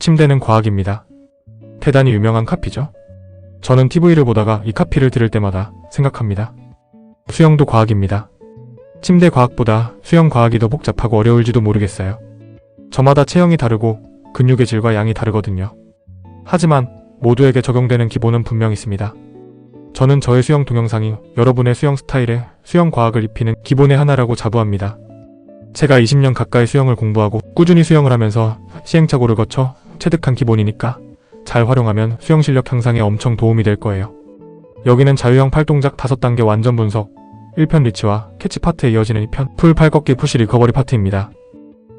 침대는 과학입니다. 대단히 유명한 카피죠. 저는 TV를 보다가 이 카피를 들을 때마다 생각합니다. 수영도 과학입니다. 침대 과학보다 수영 과학이 더 복잡하고 어려울지도 모르겠어요. 저마다 체형이 다르고 근육의 질과 양이 다르거든요. 하지만 모두에게 적용되는 기본은 분명 있습니다. 저는 저의 수영 동영상이 여러분의 수영 스타일에 수영 과학을 입히는 기본의 하나라고 자부합니다. 제가 20년 가까이 수영을 공부하고 꾸준히 수영을 하면서 시행착오를 거쳐 체득한 기본이니까 잘 활용하면 수영 실력 향상에 엄청 도움이 될 거예요. 여기는 자유형 팔동작 5단계 완전 분석, 1편 리치와 캐치 파트에 이어지는 2편 풀 팔걷기 푸시 리커버리 파트입니다.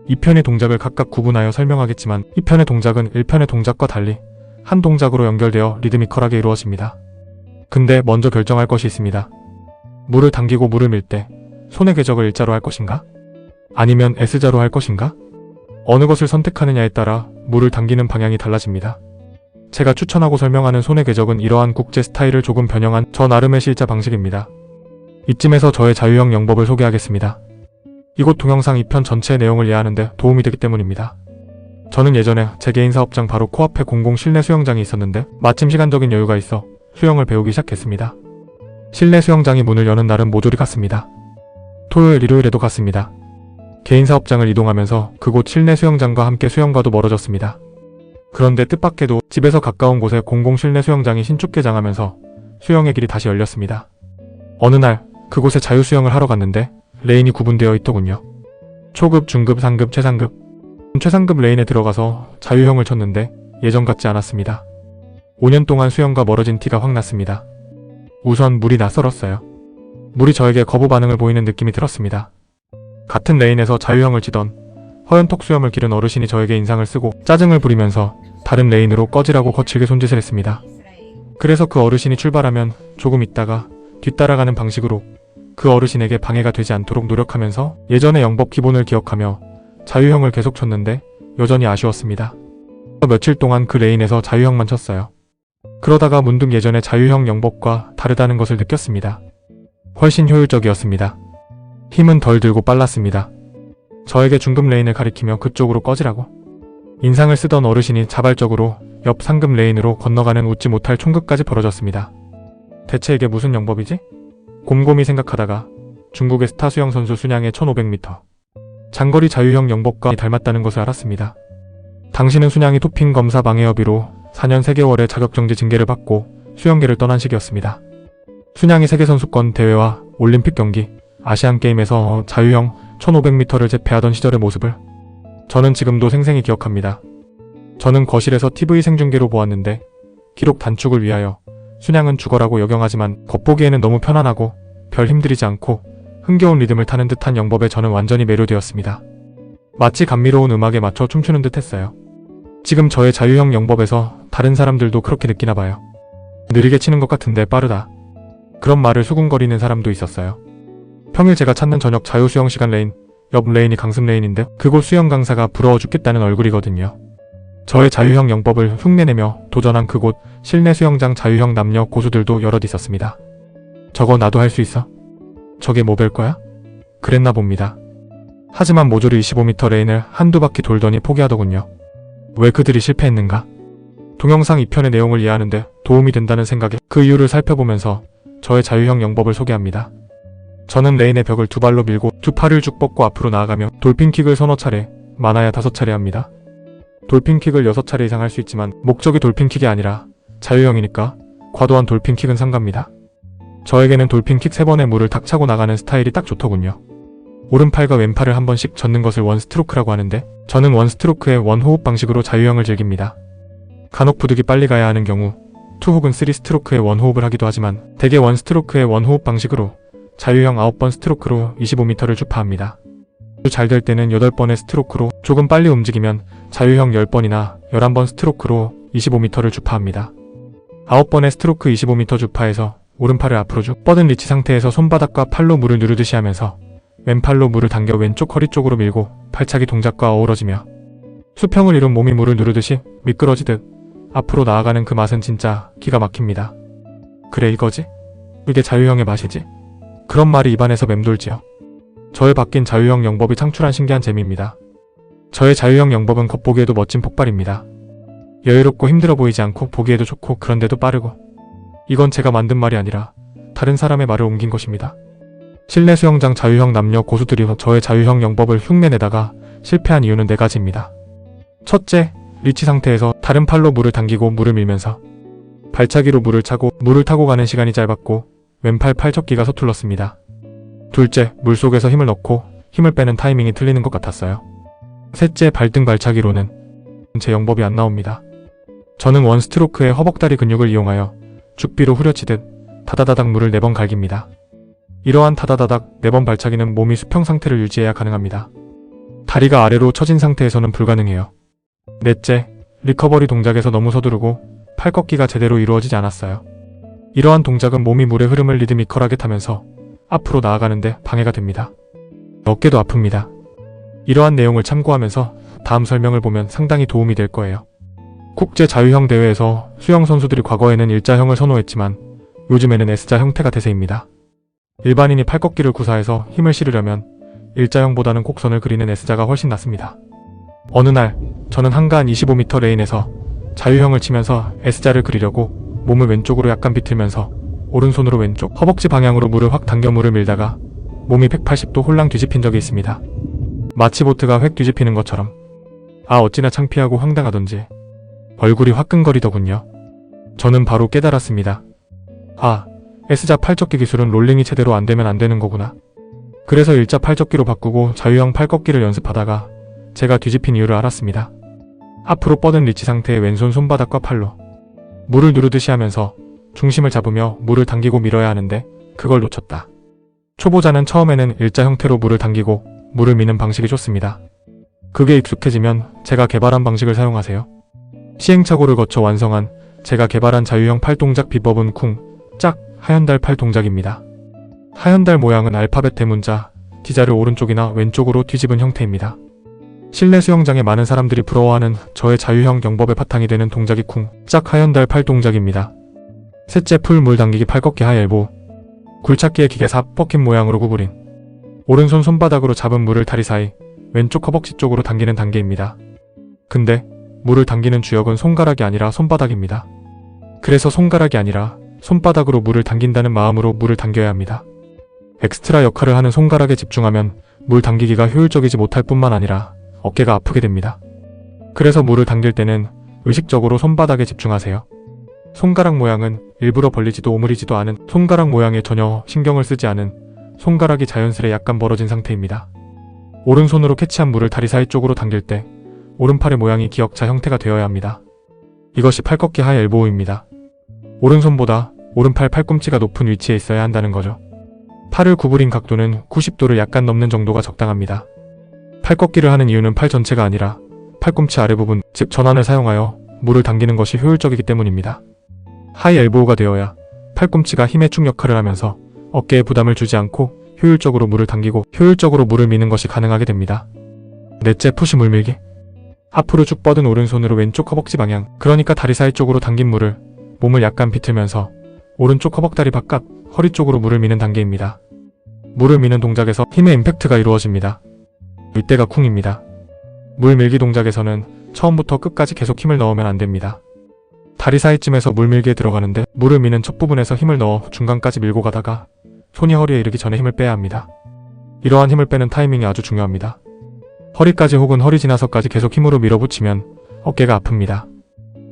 2편의 동작을 각각 구분하여 설명하겠지만 2편의 동작은 1편의 동작과 달리 한 동작으로 연결되어 리드미컬하게 이루어집니다. 근데 먼저 결정할 것이 있습니다. 물을 당기고 물을 밀 때 손의 궤적을 L자로 할 것인가? 아니면 S자로 할 것인가? 어느 것을 선택하느냐에 따라 물을 당기는 방향이 달라집니다. 제가 추천하고 설명하는 손의 궤적은 이러한 국제 스타일을 조금 변형한 저 나름의 실자 방식입니다. 이쯤에서 저의 자유형 영법을 소개하겠습니다. 이곳 동영상 2편 전체의 내용을 이해하는 데 도움이 되기 때문입니다. 저는 예전에 제 개인 사업장 바로 코앞에 공공 실내 수영장이 있었는데 마침 시간적인 여유가 있어 수영을 배우기 시작했습니다. 실내 수영장이 문을 여는 날은 모조리 같습니다. 토요일, 일요일에도 같습니다. 개인 사업장을 이동하면서 그곳 실내 수영장과 함께 수영과도 멀어졌습니다. 그런데 뜻밖에도 집에서 가까운 곳에 공공 실내 수영장이 신축 개장하면서 수영의 길이 다시 열렸습니다. 어느 날 그곳에 자유수영을 하러 갔는데 레인이 구분되어 있더군요. 초급, 중급, 상급, 최상급. 최상급 레인에 들어가서 자유형을 쳤는데 예전 같지 않았습니다. 5년 동안 수영과 멀어진 티가 확 났습니다. 우선 물이 낯설었어요. 물이 저에게 거부 반응을 보이는 느낌이 들었습니다. 같은 레인에서 자유형을 치던 허연턱 수염을 기른 어르신이 저에게 인상을 쓰고 짜증을 부리면서 다른 레인으로 꺼지라고 거칠게 손짓을 했습니다. 그래서 그 어르신이 출발하면 조금 있다가 뒤따라가는 방식으로 그 어르신에게 방해가 되지 않도록 노력하면서 예전의 영법 기본을 기억하며 자유형을 계속 쳤는데 여전히 아쉬웠습니다. 며칠 동안 그 레인에서 자유형만 쳤어요. 그러다가 문득 예전의 자유형 영법과 다르다는 것을 느꼈습니다. 훨씬 효율적이었습니다. 힘은 덜 들고 빨랐습니다. 저에게 중급 레인을 가리키며 그쪽으로 꺼지라고. 인상을 쓰던 어르신이 자발적으로 옆 상급 레인으로 건너가는 웃지 못할 총극까지 벌어졌습니다. 대체 이게 무슨 영법이지? 곰곰이 생각하다가 중국의 스타 수영 선수 순양의 1500m 장거리 자유형 영법과 닮았다는 것을 알았습니다. 당시는 순양이 도핑 검사 방해 혐의로 4년 3개월의 자격정지 징계를 받고 수영계를 떠난 시기였습니다. 순양이 세계선수권 대회와 올림픽 경기, 아시안게임에서 자유형 1500m를 제패하던 시절의 모습을 저는 지금도 생생히 기억합니다. 저는 거실에서 TV 생중계로 보았는데 기록 단축을 위하여 순양은 죽어라고 역영하지만 겉보기에는 너무 편안하고 별 힘들이지 않고 흥겨운 리듬을 타는 듯한 영법에 저는 완전히 매료되었습니다. 마치 감미로운 음악에 맞춰 춤추는 듯 했어요. 지금 저의 자유형 영법에서 다른 사람들도 그렇게 느끼나 봐요. 느리게 치는 것 같은데 빠르다. 그런 말을 수군거리는 사람도 있었어요. 평일 제가 찾는 저녁 자유수영 시간 레인, 옆 레인이 강습 레인인데 그곳 수영 강사가 부러워 죽겠다는 얼굴이거든요. 저의 자유형 영법을 흉내내며 도전한 그곳 실내 수영장 자유형 남녀 고수들도 여럿 있었습니다. 저거 나도 할 수 있어? 저게 뭐 별 거야? 그랬나 봅니다. 하지만 모조리 25m 레인을 한두 바퀴 돌더니 포기하더군요. 왜 그들이 실패했는가? 동영상 2편의 내용을 이해하는데 도움이 된다는 생각에 그 이유를 살펴보면서 저의 자유형 영법을 소개합니다. 저는 레인의 벽을 두 발로 밀고 두 팔을 쭉 뻗고 앞으로 나아가며 돌핀킥을 서너 차례, 많아야 5차례 합니다. 돌핀킥을 6차례 이상 할 수 있지만 목적이 돌핀킥이 아니라 자유형이니까 과도한 돌핀킥은 삼갑니다. 저에게는 돌핀킥 3번에 물을 탁 차고 나가는 스타일이 딱 좋더군요. 오른팔과 왼팔을 한 번씩 젓는 것을 원스트로크라고 하는데 저는 원스트로크의 원호흡 방식으로 자유형을 즐깁니다. 간혹 부득이 빨리 가야 하는 경우 2 혹은 3스트로크의 원호흡을 하기도 하지만 대개 원스트로크의 원호흡 방식으로 자유형 9번 스트로크로 25m를 주파합니다. 잘 될 때는 8번의 스트로크로 조금 빨리 움직이면 자유형 10번이나 11번 스트로크로 25m를 주파합니다. 9번의 스트로크 25m 주파에서 오른팔을 앞으로 쭉 뻗은 리치 상태에서 손바닥과 팔로 물을 누르듯이 하면서 왼팔로 물을 당겨 왼쪽 허리 쪽으로 밀고 팔차기 동작과 어우러지며 수평을 이룬 몸이 물을 누르듯이 미끄러지듯 앞으로 나아가는 그 맛은 진짜 기가 막힙니다. 그래 이거지? 이게 자유형의 맛이지? 그런 말이 입안에서 맴돌지요. 저의 바뀐 자유형 영법이 창출한 신기한 재미입니다. 저의 자유형 영법은 겉보기에도 멋진 폭발입니다. 여유롭고 힘들어 보이지 않고 보기에도 좋고 그런데도 빠르고. 이건 제가 만든 말이 아니라 다른 사람의 말을 옮긴 것입니다. 실내 수영장 자유형 남녀 고수들이 저의 자유형 영법을 흉내내다가 실패한 이유는 4가지입니다. 첫째, 리치 상태에서 다른 팔로 물을 당기고 물을 밀면서 발차기로 물을 차고 물을 타고 가는 시간이 짧았고 왼팔 팔접기가 서툴렀습니다. 둘째, 물속에서 힘을 넣고 힘을 빼는 타이밍이 틀리는 것 같았어요. 셋째, 발등 발차기로는 제 영법이 안 나옵니다. 저는 원 스트로크의 허벅다리 근육을 이용하여 죽비로 후려치듯 다다다닥 물을 4번 갈깁니다. 이러한 다다다닥 4번 발차기는 몸이 수평 상태를 유지해야 가능합니다. 다리가 아래로 처진 상태에서는 불가능해요. 넷째, 리커버리 동작에서 너무 서두르고 팔 꺾기가 제대로 이루어지지 않았어요. 이러한 동작은 몸이 물의 흐름을 리드미컬하게 타면서 앞으로 나아가는데 방해가 됩니다. 어깨도 아픕니다. 이러한 내용을 참고하면서 다음 설명을 보면 상당히 도움이 될 거예요. 국제 자유형 대회에서 수영 선수들이 과거에는 일자형을 선호했지만 요즘에는 S자 형태가 대세입니다. 일반인이 팔 꺾기를 구사해서 힘을 실으려면 일자형보다는 곡선을 그리는 S자가 훨씬 낫습니다. 어느 날 저는 한가한 25m 레인에서 자유형을 치면서 S자를 그리려고 몸을 왼쪽으로 약간 비틀면서 오른손으로 왼쪽 허벅지 방향으로 물을 확 당겨 물을 밀다가 몸이 180도 홀랑 뒤집힌 적이 있습니다. 마치 보트가 획 뒤집히는 것처럼. 아, 어찌나 창피하고 황당하던지 얼굴이 화끈거리더군요. 저는 바로 깨달았습니다. 아, S자 팔접기 기술은 롤링이 제대로 안 되면 안 되는 거구나. 그래서 일자 팔접기로 바꾸고 자유형 팔꺾기를 연습하다가 제가 뒤집힌 이유를 알았습니다. 앞으로 뻗은 리치 상태의 왼손 손바닥과 팔로 물을 누르듯이 하면서 중심을 잡으며 물을 당기고 밀어야 하는데 그걸 놓쳤다. 초보자는 처음에는 일자 형태로 물을 당기고 물을 미는 방식이 좋습니다. 그게 익숙해지면 제가 개발한 방식을 사용하세요. 시행착오를 거쳐 완성한 제가 개발한 자유형 팔 동작 비법은 쿵, 짝, 하연달 팔 동작입니다. 하연달 모양은 알파벳 대문자, D자를 오른쪽이나 왼쪽으로 뒤집은 형태입니다. 실내 수영장에 많은 사람들이 부러워하는 저의 자유형 영법의 바탕이 되는 동작이 쿵, 짝, 하연달 팔 동작입니다. 셋째, 풀 물 당기기 팔 꺾기 하이 엘보. 굴착기의 기계사 버킷 모양으로 구부린 오른손 손바닥으로 잡은 물을 다리 사이 왼쪽 허벅지 쪽으로 당기는 단계입니다. 근데 물을 당기는 주역은 손가락이 아니라 손바닥입니다. 그래서 손가락이 아니라 손바닥으로 물을 당긴다는 마음으로 물을 당겨야 합니다. 엑스트라 역할을 하는 손가락에 집중하면 물 당기기가 효율적이지 못할 뿐만 아니라 어깨가 아프게 됩니다. 그래서 물을 당길 때는 의식적으로 손바닥에 집중하세요. 손가락 모양은 일부러 벌리지도 오므리지도 않은 손가락 모양에 전혀 신경을 쓰지 않은 손가락이 자연스레 약간 벌어진 상태입니다. 오른손으로 캐치한 물을 다리 사이 쪽으로 당길 때 오른팔의 모양이 기역자 형태가 되어야 합니다. 이것이 팔꺾기 하이 엘보우입니다. 오른손보다 오른팔 팔꿈치가 높은 위치에 있어야 한다는 거죠. 팔을 구부린 각도는 90도를 약간 넘는 정도가 적당합니다. 팔꺾기를 하는 이유는 팔 전체가 아니라 팔꿈치 아래 부분, 즉 전환을 사용하여 물을 당기는 것이 효율적이기 때문입니다. 하이 엘보우가 되어야 팔꿈치가 힘의 축 역할을 하면서 어깨에 부담을 주지 않고 효율적으로 물을 당기고 효율적으로 물을 미는 것이 가능하게 됩니다. 넷째, 푸시 물밀기. 앞으로 쭉 뻗은 오른손으로 왼쪽 허벅지 방향, 그러니까 다리 사이 쪽으로 당긴 물을 몸을 약간 비틀면서 오른쪽 허벅다리 바깥, 허리 쪽으로 물을 미는 단계입니다. 물을 미는 동작에서 힘의 임팩트가 이루어집니다. 이때가 쿵입니다. 물 밀기 동작에서는 처음부터 끝까지 계속 힘을 넣으면 안 됩니다. 다리 사이쯤에서 물 밀기에 들어가는데 물을 미는 첫 부분에서 힘을 넣어 중간까지 밀고 가다가 손이 허리에 이르기 전에 힘을 빼야 합니다. 이러한 힘을 빼는 타이밍이 아주 중요합니다. 허리까지 혹은 허리 지나서까지 계속 힘으로 밀어붙이면 어깨가 아픕니다.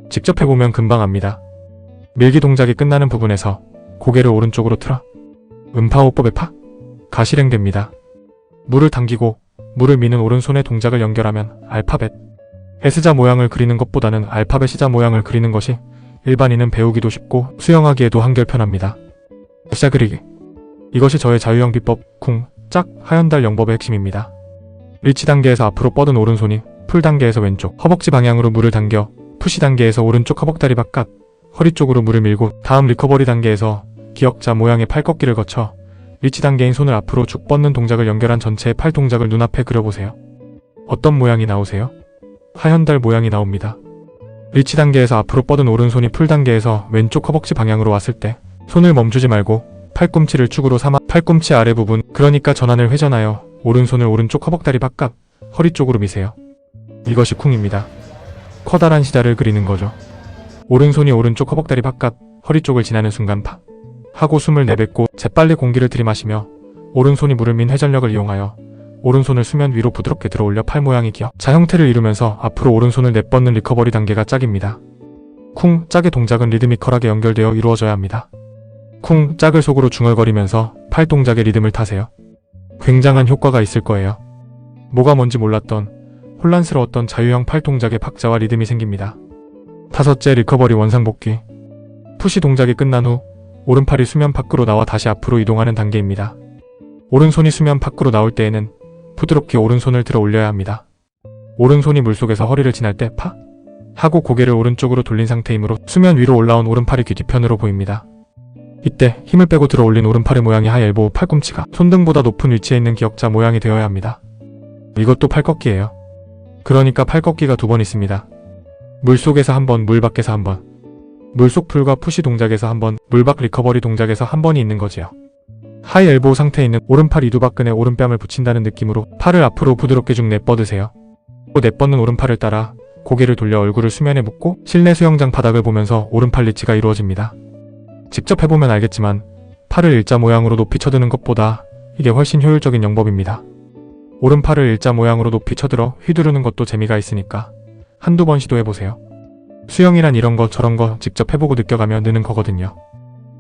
직접 해보면 금방 압니다. 밀기 동작이 끝나는 부분에서 고개를 오른쪽으로 틀어 음파호법의 파가 실행됩니다. 물을 당기고 물을 미는 오른손의 동작을 연결하면 알파벳 S자 모양을 그리는 것보다는 알파벳 C자 모양을 그리는 것이 일반인은 배우기도 쉽고 수영하기에도 한결 편합니다. S자 그리기. 이것이 저의 자유형 비법 쿵, 짝, 하연달 영법의 핵심입니다. 리치 단계에서 앞으로 뻗은 오른손이 풀 단계에서 왼쪽 허벅지 방향으로 물을 당겨 푸시 단계에서 오른쪽 허벅다리 바깥 허리 쪽으로 물을 밀고 다음 리커버리 단계에서 기역자 모양의 팔꺾기를 거쳐 리치 단계인 손을 앞으로 쭉 뻗는 동작을 연결한 전체의 팔 동작을 눈앞에 그려보세요. 어떤 모양이 나오세요? 하연달 모양이 나옵니다. 리치 단계에서 앞으로 뻗은 오른손이 풀 단계에서 왼쪽 허벅지 방향으로 왔을 때 손을 멈추지 말고 팔꿈치를 축으로 삼아 팔꿈치 아래 부분, 그러니까 전환을 회전하여 오른손을 오른쪽 허벅다리 바깥 허리 쪽으로 미세요. 이것이 쿵입니다. 커다란 시자를 그리는 거죠. 오른손이 오른쪽 허벅다리 바깥 허리 쪽을 지나는 순간 팍 하고 숨을 내뱉고 재빨리 공기를 들이마시며 오른손이 물을 민 회전력을 이용하여 오른손을 수면 위로 부드럽게 들어올려 팔 모양이 기어 자 형태를 이루면서 앞으로 오른손을 내뻗는 리커버리 단계가 짝입니다. 쿵 짝의 동작은 리드미컬하게 연결되어 이루어져야 합니다. 쿵 짝을 속으로 중얼거리면서 팔 동작의 리듬을 타세요. 굉장한 효과가 있을 거예요. 뭐가 뭔지 몰랐던 혼란스러웠던 자유형 팔 동작의 박자와 리듬이 생깁니다. 다섯째, 리커버리 원상복귀. 푸시 동작이 끝난 후 오른팔이 수면 밖으로 나와 다시 앞으로 이동하는 단계입니다. 오른손이 수면 밖으로 나올 때에는 부드럽게 오른손을 들어 올려야 합니다. 오른손이 물속에서 허리를 지날 때 파 하고 고개를 오른쪽으로 돌린 상태이므로 수면 위로 올라온 오른팔이 귀 뒤편으로 보입니다. 이때 힘을 빼고 들어 올린 오른팔의 모양이 하이 엘보우 팔꿈치가 손등보다 높은 위치에 있는 기역자 모양이 되어야 합니다. 이것도 팔꺾기예요. 그러니까 팔꺾기가 두 번 있습니다. 물속에서 한 번, 물 밖에서 한 번. 물속 풀과 푸시 동작에서 한 번, 물밖 리커버리 동작에서 한 번이 있는 거지요. 하이 엘보우 상태에 있는 오른팔 이두박근에 오른뺨을 붙인다는 느낌으로 팔을 앞으로 부드럽게 쭉 내뻗으세요. 내뻗는 오른팔을 따라 고개를 돌려 얼굴을 수면에 묻고 실내 수영장 바닥을 보면서 오른팔 리치가 이루어집니다. 직접 해보면 알겠지만 팔을 일자 모양으로 높이 쳐드는 것보다 이게 훨씬 효율적인 영법입니다. 오른팔을 일자 모양으로 높이 쳐들어 휘두르는 것도 재미가 있으니까 한두 번 시도해보세요. 수영이란 이런 거 저런 거 직접 해보고 느껴가며 느는 거거든요.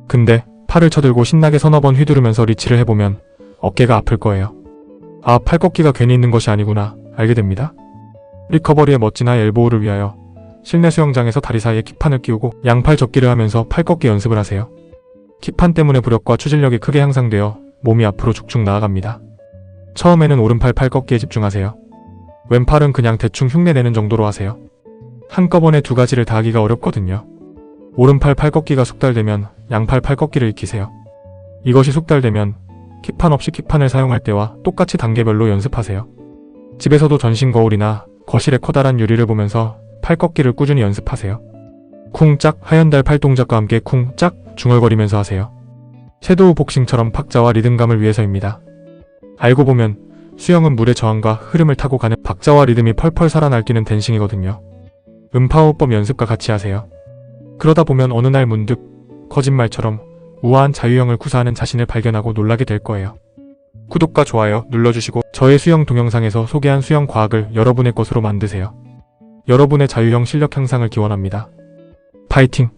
근데 팔을 쳐들고 신나게 서너 번 휘두르면서 리치를 해보면 어깨가 아플 거예요. 아, 팔꺾기가 괜히 있는 것이 아니구나 알게 됩니다. 리커버리의 멋진 하이 엘보우를 위하여 실내 수영장에서 다리 사이에 킥판을 끼우고 양팔 접기를 하면서 팔꺾기 연습을 하세요. 킥판 때문에 부력과 추진력이 크게 향상되어 몸이 앞으로 쭉쭉 나아갑니다. 처음에는 오른팔 팔꺾기에 집중하세요. 왼팔은 그냥 대충 흉내내는 정도로 하세요. 한꺼번에 두 가지를 다 하기가 어렵거든요. 오른팔 팔꺾기가 숙달되면 양팔 팔꺾기를 익히세요. 이것이 숙달되면 킥판 없이 킥판을 사용할 때와 똑같이 단계별로 연습하세요. 집에서도 전신 거울이나 거실의 커다란 유리를 보면서 팔꺾기를 꾸준히 연습하세요. 쿵짝 하얀달 팔 동작과 함께 쿵짝 중얼거리면서 하세요. 섀도우 복싱처럼 박자와 리듬감을 위해서입니다. 알고 보면 수영은 물의 저항과 흐름을 타고 가는 박자와 리듬이 펄펄 살아날뛰는 댄싱이거든요. 음파호흡법 연습과 같이 하세요. 그러다 보면 어느 날 문득 거짓말처럼 우아한 자유형을 구사하는 자신을 발견하고 놀라게 될 거예요. 구독과 좋아요 눌러주시고 저의 수영 동영상에서 소개한 수영 과학을 여러분의 것으로 만드세요. 여러분의 자유형 실력 향상을 기원합니다. 파이팅!